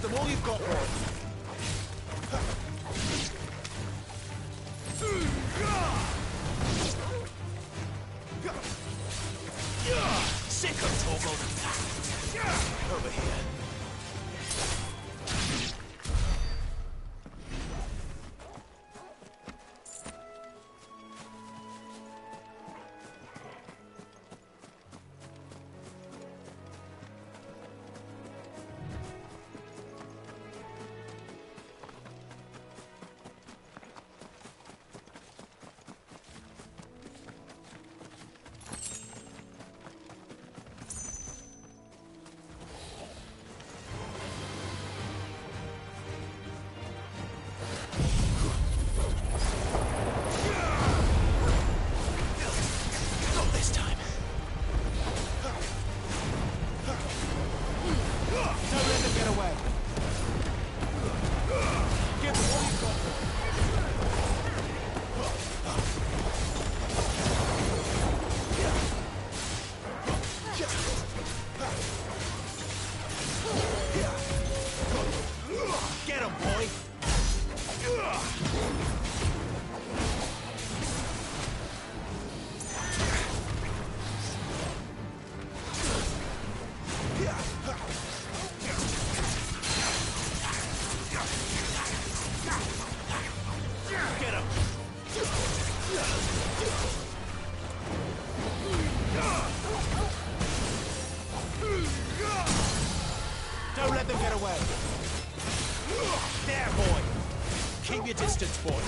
Give them all you've got, boy. Sick of Torgal. Over here. Distance, boy.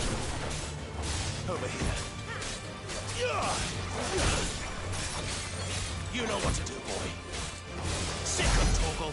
Over here. You know what to do, boy. Sick of Torgal.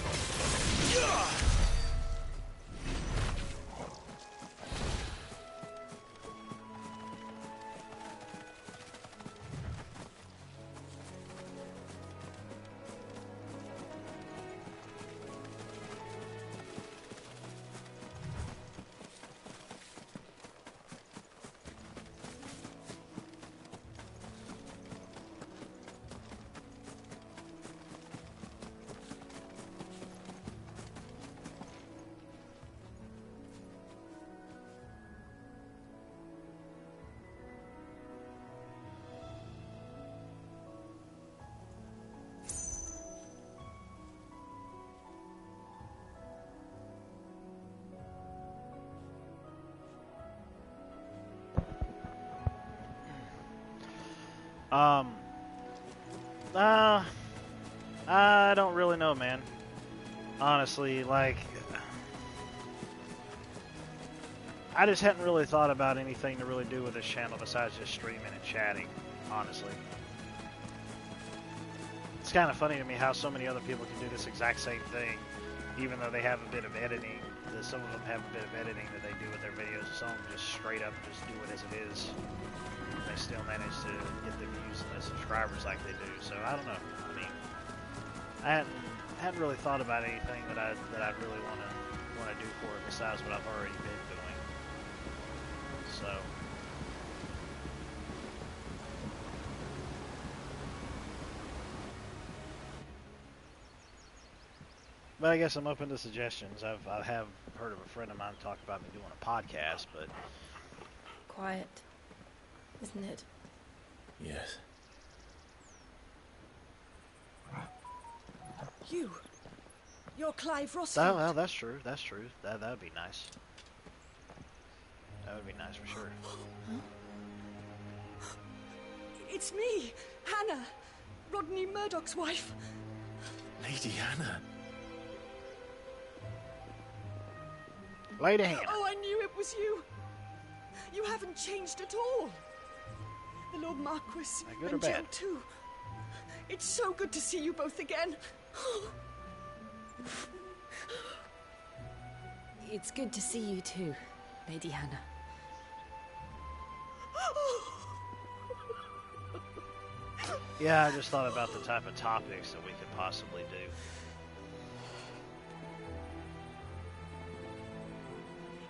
I don't really know, man. Honestly, like, I just hadn't really thought about anything to really do with this channel besides just streaming and chatting, honestly. It's kind of funny to me how so many other people can do this exact same thing, even though they have a bit of editing. Some of them have a bit of editing that they do with their videos. Some of them just straight up just do it as it is. They still manage to get the views and the subscribers like they do. So I don't know. I mean, I hadn't really thought about anything that I'd really want to do for it besides what I've already been doing. So. But I guess I'm open to suggestions. I have heard of a friend of mine talk about me doing a podcast, but... Quiet, isn't it? Yes. You're Clive Rossfield. Oh, well, that's true. That's true. That would be nice. That would be nice for sure. Huh? It's me, Hannah, Rodney Murdoch's wife. Lady Hannah. Lady Hannah. Oh, I knew it was you. You haven't changed at all. The Lord Marquis good or and Jill bad? too. It's so good to see you both again. It's good to see you too, Lady Hannah. Yeah, I just thought about the type of topics that we could possibly do.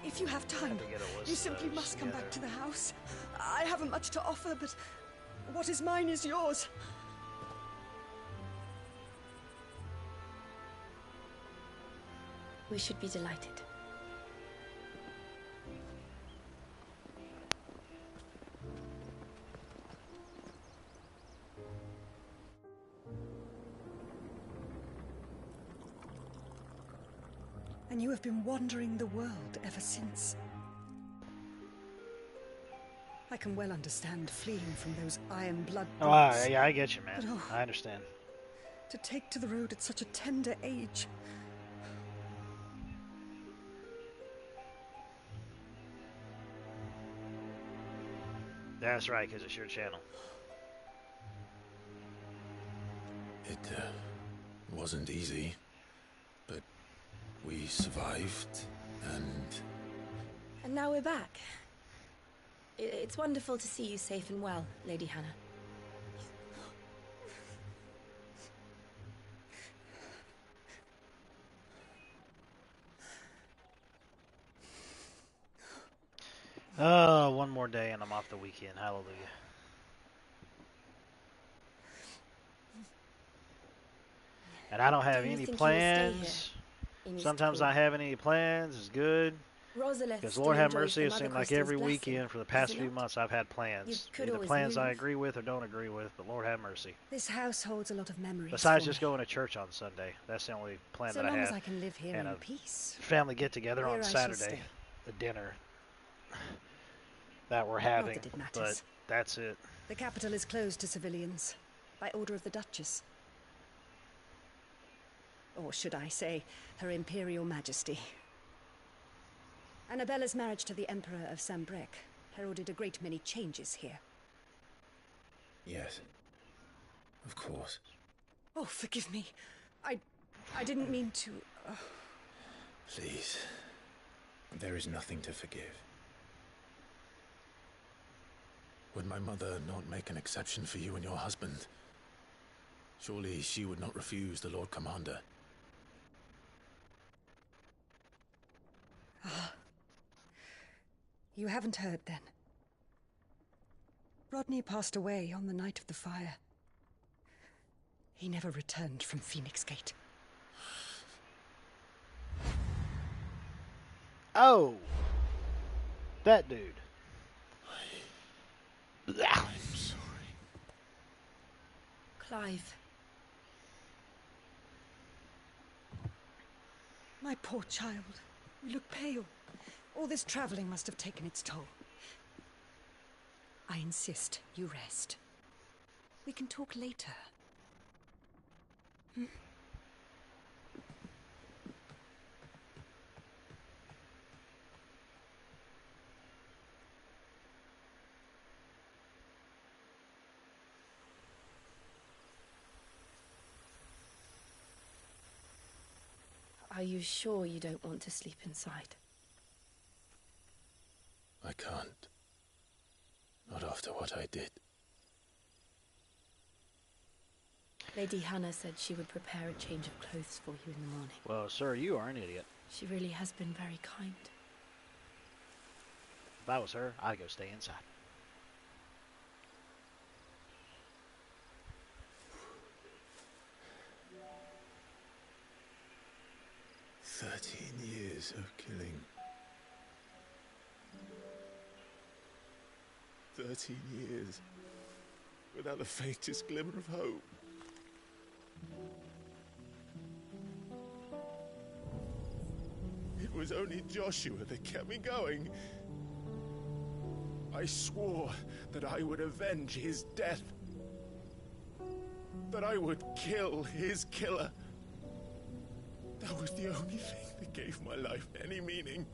If you have time, you simply must come back to the house. I haven't much to offer, but what is mine is yours. We should be delighted. And you have been wandering the world ever since. I can well understand fleeing from those iron blood boots. Yeah, I get you, man. But, oh, I understand. to take to the road at such a tender age. That's right, because it's your channel. It wasn't easy, but we survived, and now we're back. It's wonderful to see you safe and well, Lady Hannah. Oh, one more day and I'm off the weekend. Hallelujah. And I don't have any plans. Sometimes I have any plans. It's good. Because Lord have mercy, it seemed like every weekend for the past few months I've had plans. Either plans I agree with or don't agree with, but Lord have mercy. This house holds a lot of memories. Besides just going to church on Sunday. That's the only plan that I have. So long as I can live here and in a peace. Family get together on Saturday. The dinner that we're having. Not that it matters. But that's it. The capital is closed to civilians by order of the Duchess. Or should I say, Her Imperial Majesty. Annabella's marriage to the Emperor of Sanbreque heralded a great many changes here. yes, of course. Oh, forgive me. I didn't mean to... Please, there is nothing to forgive. Would my mother not make an exception for you and your husband? Surely she would not refuse the Lord Commander. You haven't heard, then. Rodney passed away on the night of the fire. He never returned from Phoenix Gate. Oh! That dude. I'm sorry. Clive. My poor child. You look pale. All this traveling must have taken its toll. I insist you rest. We can talk later. Are you sure you don't want to sleep inside? I can't. Not after what I did. Lady Hannah said she would prepare a change of clothes for you in the morning. Well, sir, you are an idiot. She really has been very kind. If I was her, I'd go stay inside. Years of killing. 13 years without the faintest glimmer of hope. It was only Joshua that kept me going. I swore that I would avenge his death. That I would kill his killer. That was the only thing that gave my life any meaning.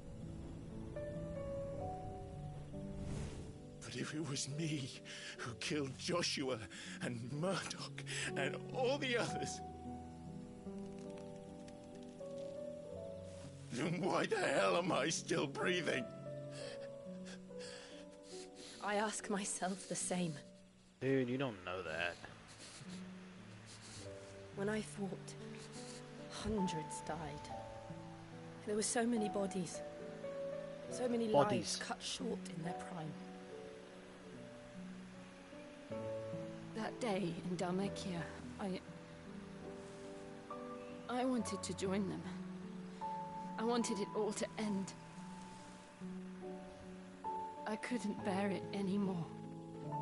But if it was me who killed Joshua and Murdoch and all the others, then why the hell am I still breathing? I ask myself the same. Dude, you don't know that. When I fought, hundreds died. There were so many bodies. So many lives cut short in their prime. That day in Dhalmekia, I wanted to join them. wanted it all to end. I couldn't bear it anymore.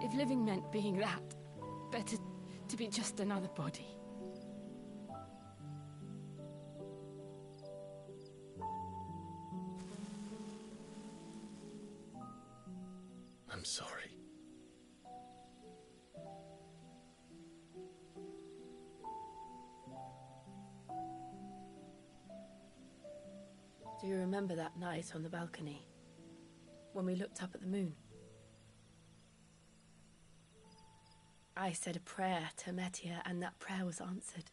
If living meant being that, better to be just another body. I'm sorry. Do you remember that night on the balcony, when we looked up at the moon? I said a prayer to Metia, and that prayer was answered.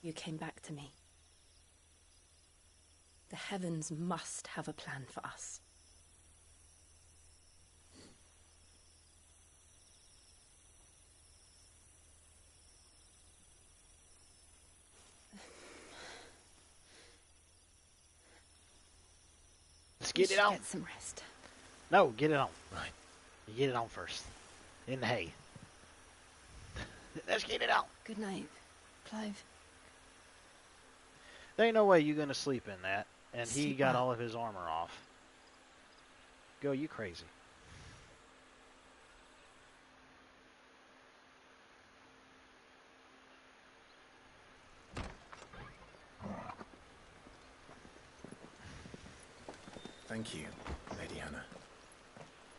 You came back to me. The heavens must have a plan for us. Let's get it on. Get some rest. No, get it on. Right. You get it on first. In the hay. Let's get it on. Good night, Clive. There ain't no way you're gonna sleep in that. And he Sleep got well. all of his armor off. Go, you crazy. Thank you, Lady Hannah.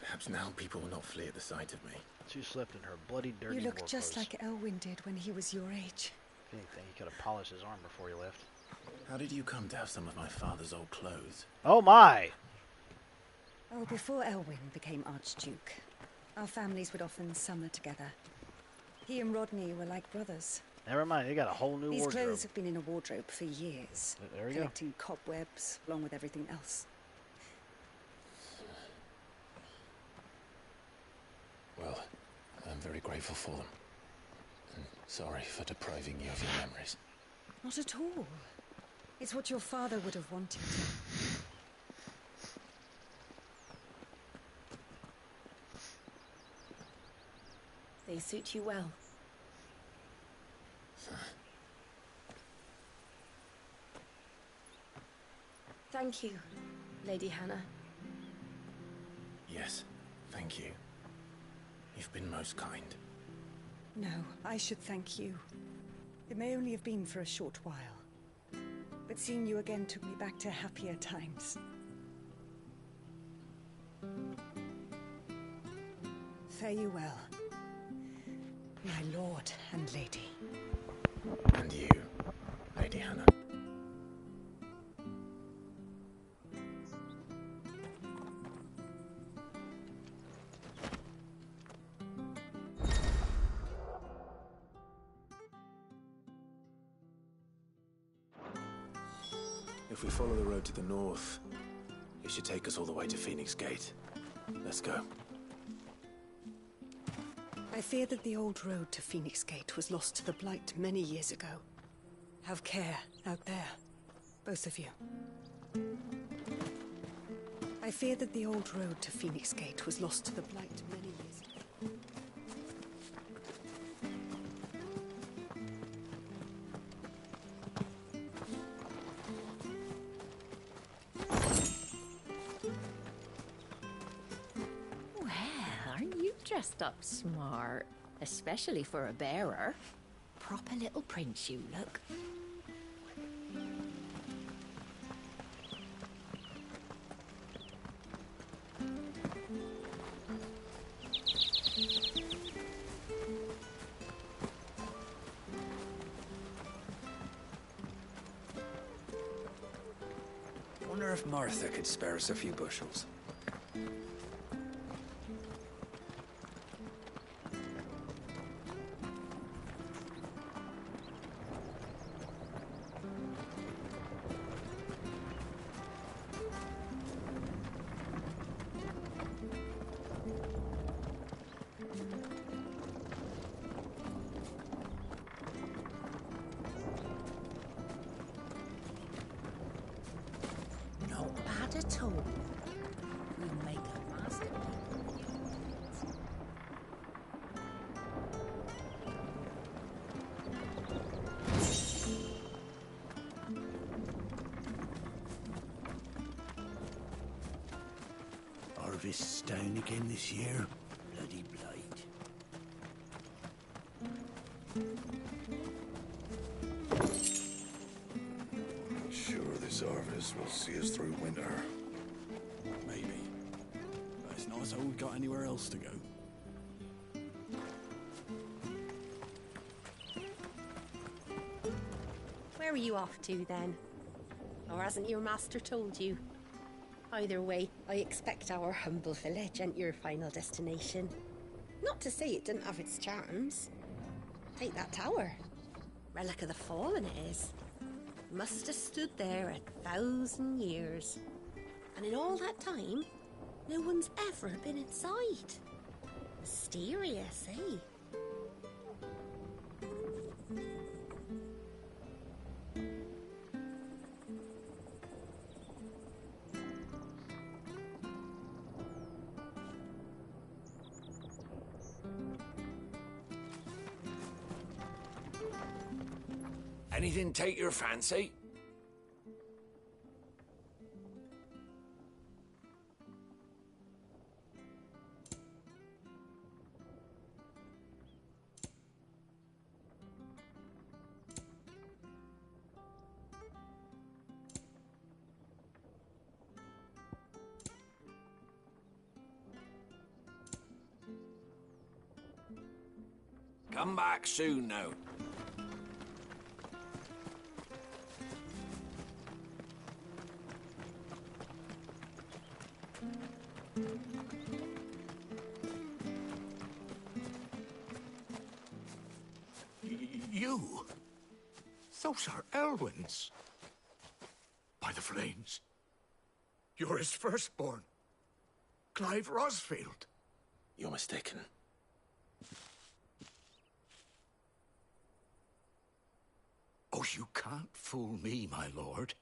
Perhaps now people will not flee at the sight of me. She slept in her bloody, dirty You look war just clothes. like Elwyn did when he was your age. If anything, he could have polished his arm before he left. How did you come to have some of my father's old clothes? Oh my! Oh, before Elwyn became Archduke, our families would often summer together. He and Rodney were like brothers. Never mind, they got a whole new These wardrobe. clothes have been in a wardrobe for years, There we go. collecting cobwebs along with everything else. Well, I'm very grateful for them. And sorry for depriving you of your memories. Not at all. It's what your father would have wanted. They suit you well. Thank you, Lady Hannah. Yes, thank you. You've been most kind. No, I should thank you. It may only have been for a short while, but seeing you again took me back to happier times. Fare you well, my lord and lady. And you, Lady Hannah. If we follow the road to the north, it should take us all the way to Phoenix Gate. Let's go. I fear that the old road to Phoenix Gate was lost to the Blight many years ago. Have care out there, both of you. I fear that the old road to Phoenix Gate was lost to the Blight many years ago. Dressed up smart, especially for a bearer. Proper little prince you look. Wonder if Martha could spare us a few bushels. at all. We'll make a masterpiece. Harvest's down again this year. Bloody blight. Sure, this harvest will see us through winter. Maybe. But it's not as though we've got anywhere else to go. Where are you off to, then? Or hasn't your master told you? Either way, I expect our humble village ain't your final destination. Not to say it didn't have its charms. Take that tower. Relic of the Fallen it is. Must have stood there 1,000 years. And in all that time, no one's ever been inside. Mysterious, eh? Anything take your fancy? Come back soon now. You? Those are Elwyn's. By the flames. You're his firstborn. Clive Rosfield. You're mistaken. Oh, you can't fool me, my lord.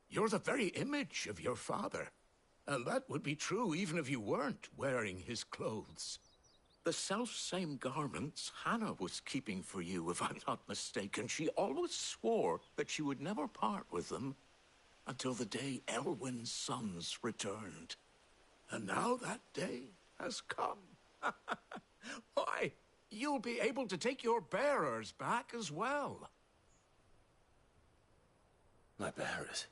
You're the very image of your father. And that would be true even if you weren't wearing his clothes. The self-same garments Hannah was keeping for you, if I'm not mistaken. She always swore that she would never part with them until the day Elwyn's sons returned. And now that day has come. Why, you'll be able to take your bearers back as well. My bearers.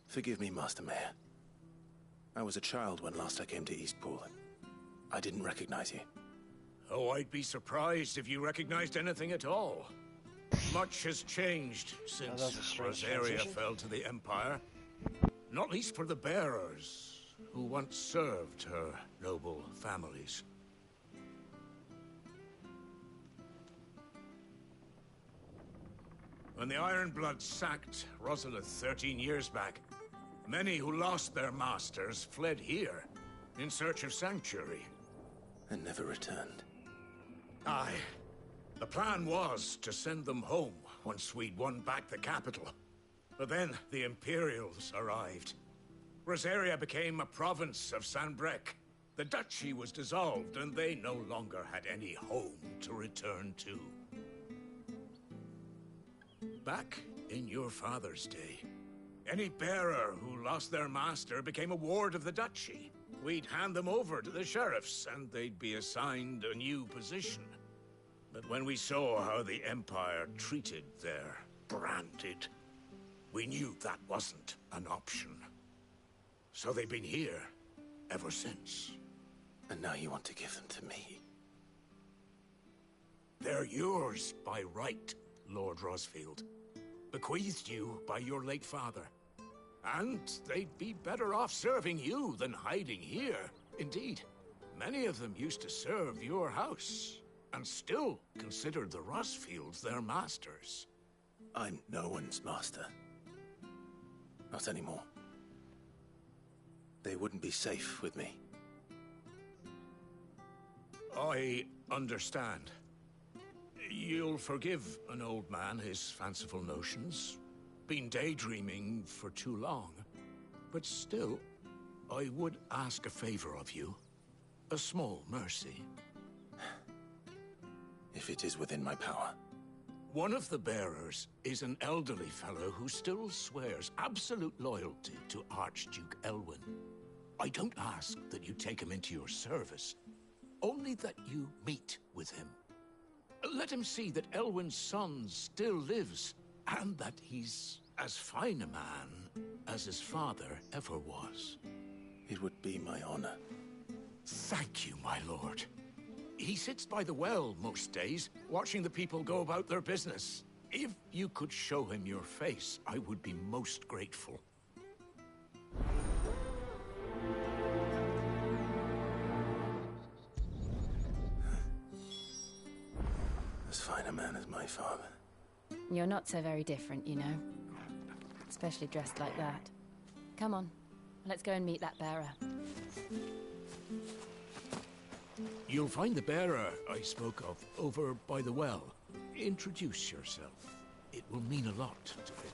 Forgive me, Master Mayor. I was a child when last I came to Eastpool. I didn't recognize you. Oh, I'd be surprised if you recognized anything at all. Much has changed since Rosaria fell to the Empire. Not least for the bearers, who once served her noble families. When the Ironbloods sacked Rosalith 13 years back, many who lost their masters fled here in search of sanctuary. And never returned. Aye. The plan was to send them home once we'd won back the capital. But then the Imperials arrived. Rosaria became a province of Sanbreque. The duchy was dissolved, and they no longer had any home to return to. Back in your father's day, any bearer who lost their master became a ward of the duchy. We'd hand them over to the sheriffs, and they'd be assigned a new position. But when we saw how the Empire treated their branded, we knew that wasn't an option. So they've been here ever since. And now you want to give them to me? They're yours by right, Lord Rosfield. Bequeathed you by your late father. And they'd be better off serving you than hiding here. Indeed, many of them used to serve your house, and still considered the Rosfields their masters. I'm no one's master. Not anymore. They wouldn't be safe with me. I understand. You'll forgive an old man his fanciful notions. Been daydreaming for too long. But still, I would ask a favor of you. A small mercy. If it is within my power. One of the bearers is an elderly fellow who still swears absolute loyalty to Archduke Elwyn. I don't ask that you take him into your service, only that you meet with him. Let him see that Elwyn's son still lives, and that he's as fine a man as his father ever was. It would be my honor. Thank you, my lord. He sits by the well most days, watching the people go about their business. If you could show him your face, I would be most grateful. As fine a man as my father. You're not so very different, you know. Especially dressed like that. Come on, let's go and meet that bearer. You'll find the bearer I spoke of over by the well. Introduce yourself. It will mean a lot to him.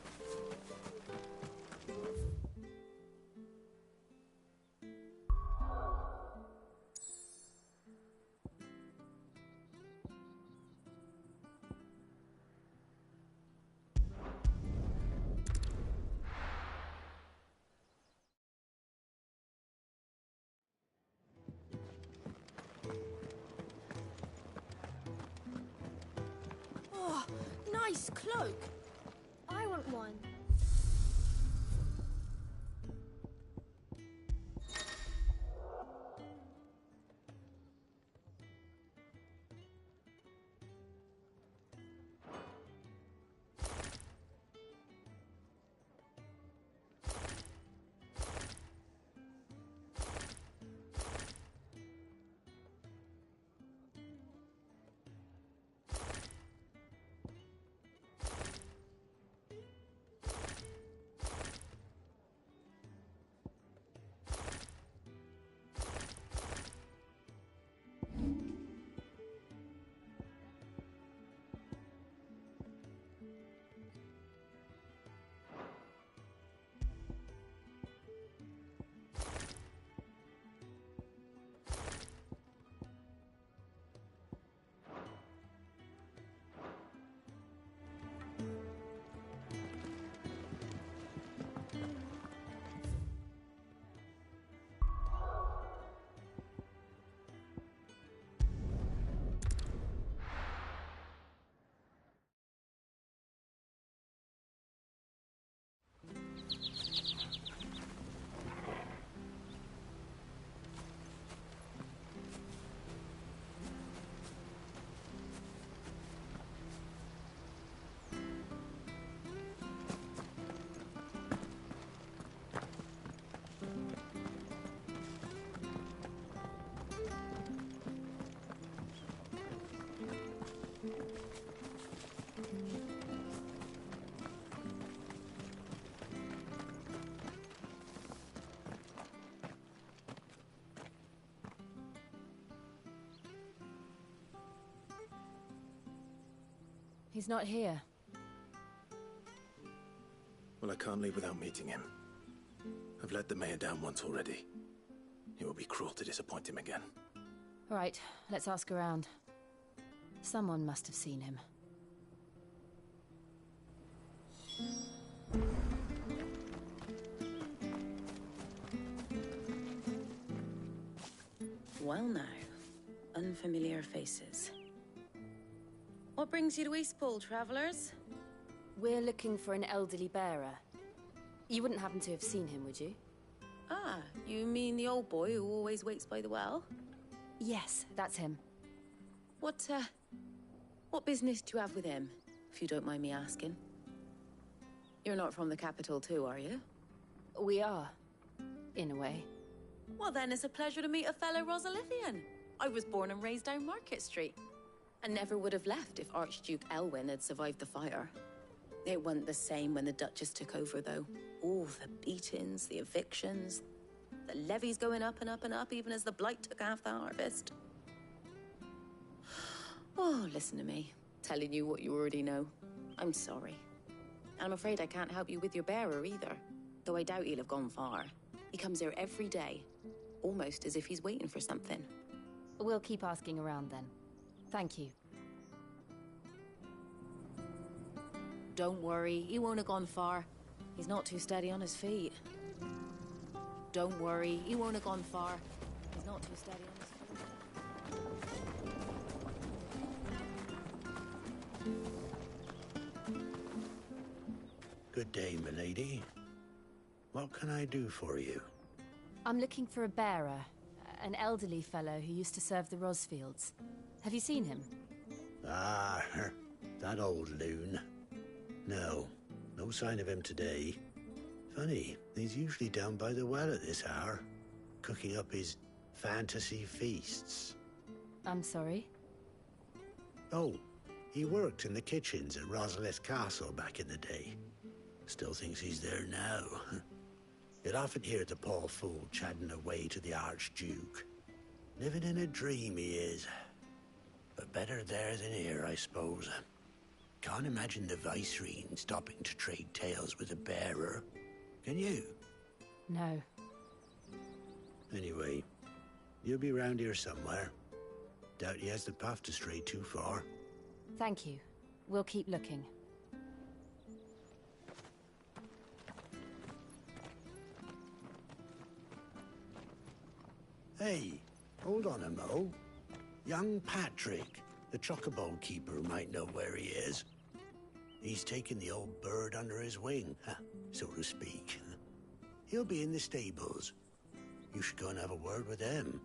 Nice cloak. I want one. He's not here. Well, I can't leave without meeting him. I've let the mayor down once already. It would be cruel to disappoint him again. All right, let's ask around. Someone must have seen him. Well now, unfamiliar faces. What brings you to Eastpool, travelers? We're looking for an elderly bearer. You wouldn't happen to have seen him, would you? Ah, you mean the old boy who always waits by the well? Yes, that's him. What business do you have with him, if you don't mind me asking? You're not from the capital too, are you? We are, in a way. Well then, it's a pleasure to meet a fellow Rosalifian. I was born and raised down Market Street. And never would have left if Archduke Elwyn had survived the fire. It wasn't the same when the Duchess took over, though. All the beatings, the evictions. The levy's going up and up and up, even as the blight took half the harvest. Oh, listen to me. Telling you what you already know. I'm sorry. And I'm afraid I can't help you with your bearer either. Though I doubt he'll have gone far. He comes here every day. Almost as if he's waiting for something. We'll keep asking around then. Thank you. Don't worry, he won't have gone far. He's not too steady on his feet. Don't worry, he won't have gone far. He's not too steady on his feet. Good day, milady. What can I do for you? I'm looking for a bearer. An elderly fellow who used to serve the Rosfields. Have you seen him? Ah, that old loon. No, no sign of him today. Funny, he's usually down by the well at this hour, cooking up his fantasy feasts. I'm sorry? Oh, he worked in the kitchens at Rosalith Castle back in the day. Still thinks he's there now. You'd often hear the poor fool chatting away to the Archduke. Living in a dream he is. But better there than here, I suppose. Can't imagine the Vicereine stopping to trade tales with a bearer. Can you? No. Anyway, you'll be round here somewhere. Doubt he has the path to stray too far. Thank you. We'll keep looking. Hey, hold on a mo. Young Patrick, the chocobo keeper, might know where he is. He's taken the old bird under his wing, so to speak. He'll be in the stables. You should go and have a word with him.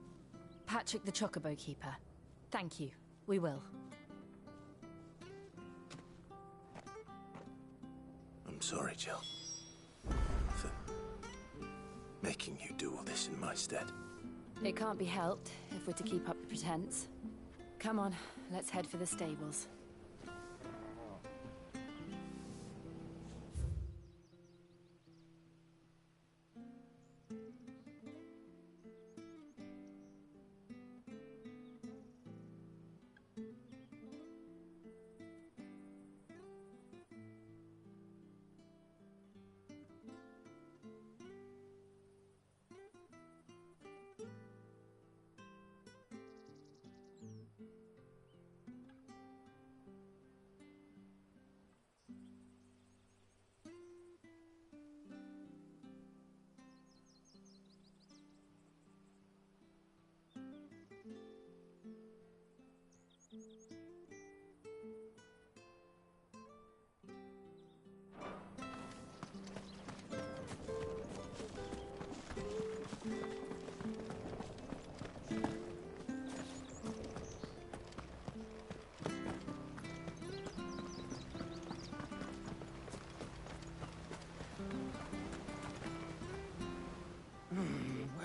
Patrick the chocobo keeper. Thank you. We will. I'm sorry, Jill. For making you do all this in my stead. It can't be helped if we're to keep up the pretense. Come on, let's head for the stables.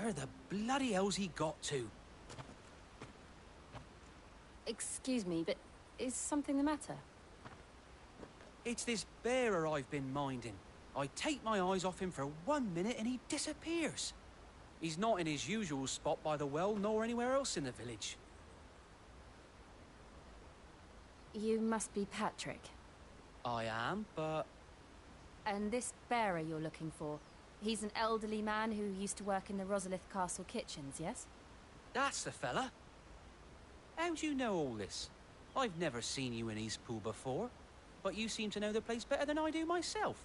Where the bloody hell's he got to? Excuse me, but is something the matter? It's this bearer I've been minding. I take my eyes off him for 1 minute and he disappears. He's not in his usual spot by the well, nor anywhere else in the village. You must be Patrick. I am, but... And this bearer you're looking for, he's an elderly man who used to work in the Rosalith Castle kitchens, yes? That's the fella. How'd you know all this? I've never seen you in Eastpool before, but you seem to know the place better than I do myself.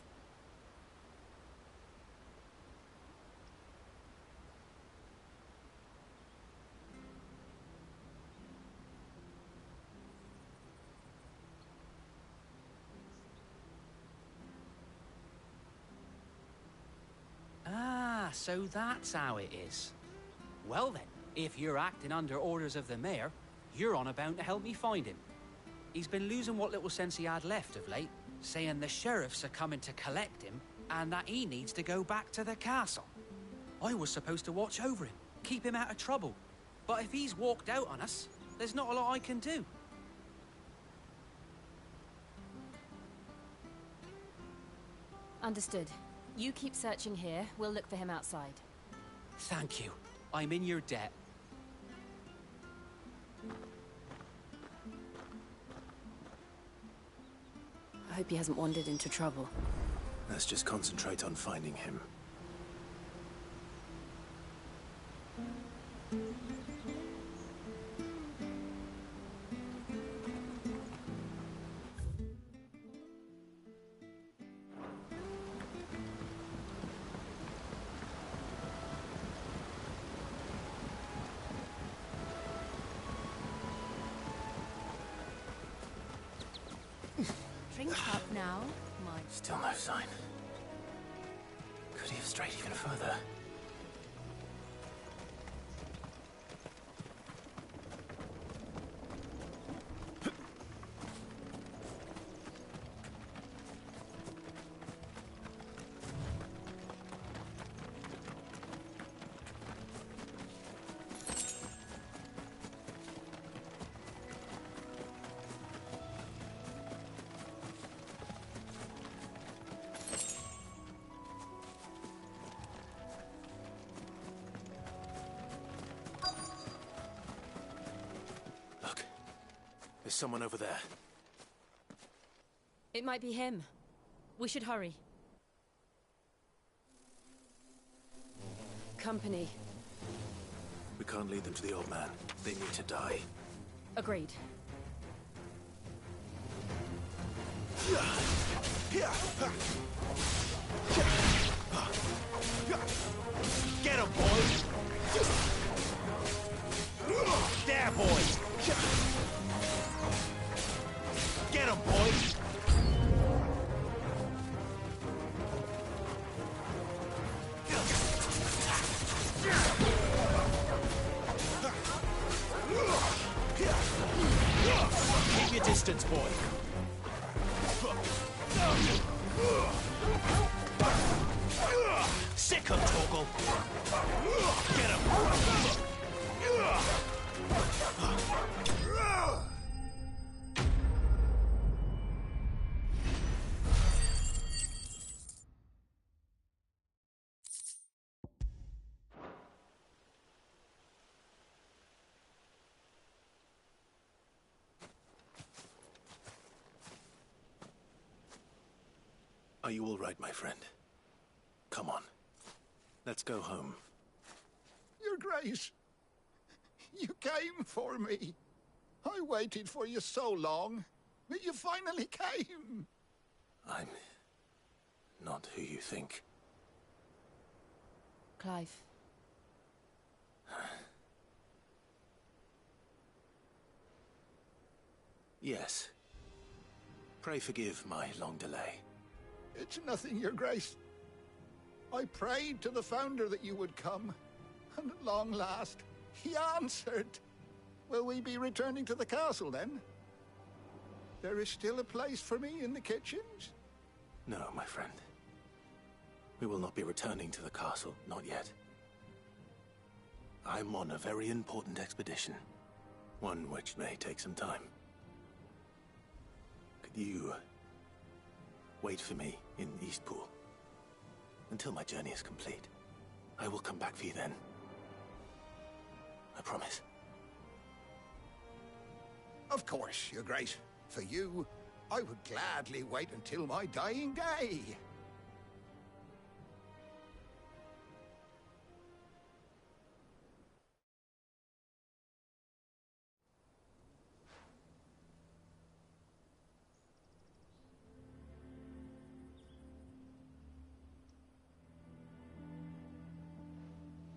Ah, so that's how it is. Well then, if you're acting under orders of the mayor, you're on about to help me find him. He's been losing what little sense he had left of late, saying the sheriffs are coming to collect him and that he needs to go back to the castle. I was supposed to watch over him, keep him out of trouble. But if he's walked out on us, there's not a lot I can do. Understood. You keep searching here, we'll look for him outside. Thank you. I'm in your debt. I hope he hasn't wandered into trouble. Let's just concentrate on finding him. Drink up now, my... Still no sign. Could he have strayed even further? There's someone over there. It might be him. We should hurry. Company. We can't lead them to the old man. They need to die. Agreed. Get him, boys! There, boys! Get him, boys! Keep your distance, boy. Sick him, Torgal. Get him. Are you all right, my friend? Come on. Let's go home. Your Grace, you came for me. I waited for you so long, but you finally came. I'm not who you think. Clive. Yes. Pray forgive my long delay. It's nothing, Your Grace. I prayed to the Founder that you would come, and at long last, he answered. Will we be returning to the castle, then? There is still a place for me in the kitchens? No, my friend. We will not be returning to the castle, not yet. I'm on a very important expedition, one which may take some time. Could you wait for me in Eastpool until my journey is complete? I will come back for you then. I promise. Of course, Your Grace. For you, I would gladly wait until my dying day.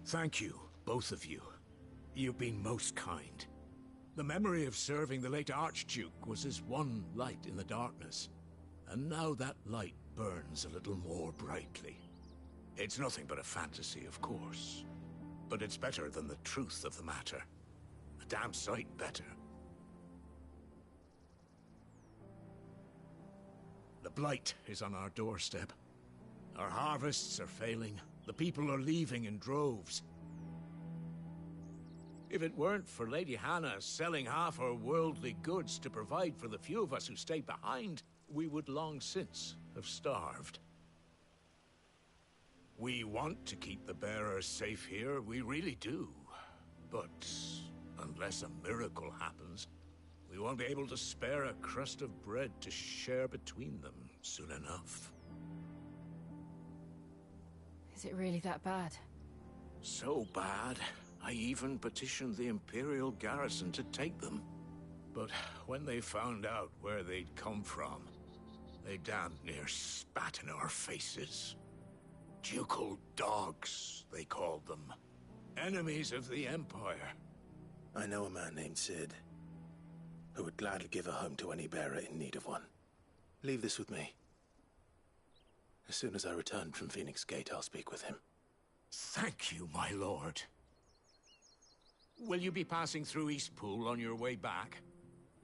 Thank you, both of you. You've been most kind. The memory of serving the late Archduke was as one light in the darkness, and now that light burns a little more brightly. It's nothing but a fantasy, of course, but it's better than the truth of the matter. A damn sight better. The Blight is on our doorstep. Our harvests are failing. The people are leaving in droves. If it weren't for Lady Hannah selling half her worldly goods to provide for the few of us who stayed behind, we would long since have starved. We want to keep the bearers safe here, we really do. But unless a miracle happens, we won't be able to spare a crust of bread to share between them soon enough. Is it really that bad? So bad, I even petitioned the Imperial garrison to take them. But when they found out where they'd come from, they damned near spat in our faces. Ducal dogs, they called them. Enemies of the Empire. I know a man named Cid, who would gladly give a home to any bearer in need of one. Leave this with me. As soon as I return from Phoenix Gate, I'll speak with him. Thank you, my lord. Will you be passing through Eastpool on your way back?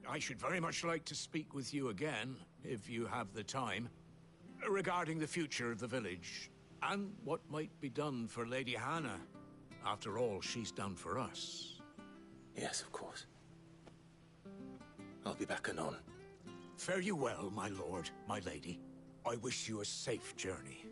I should very much like to speak with you again, if you have the time, regarding the future of the village, and what might be done for Lady Hannah, after all she's done for us. Yes, of course. I'll be back anon. Fare you well, my lord, my lady. I wish you a safe journey.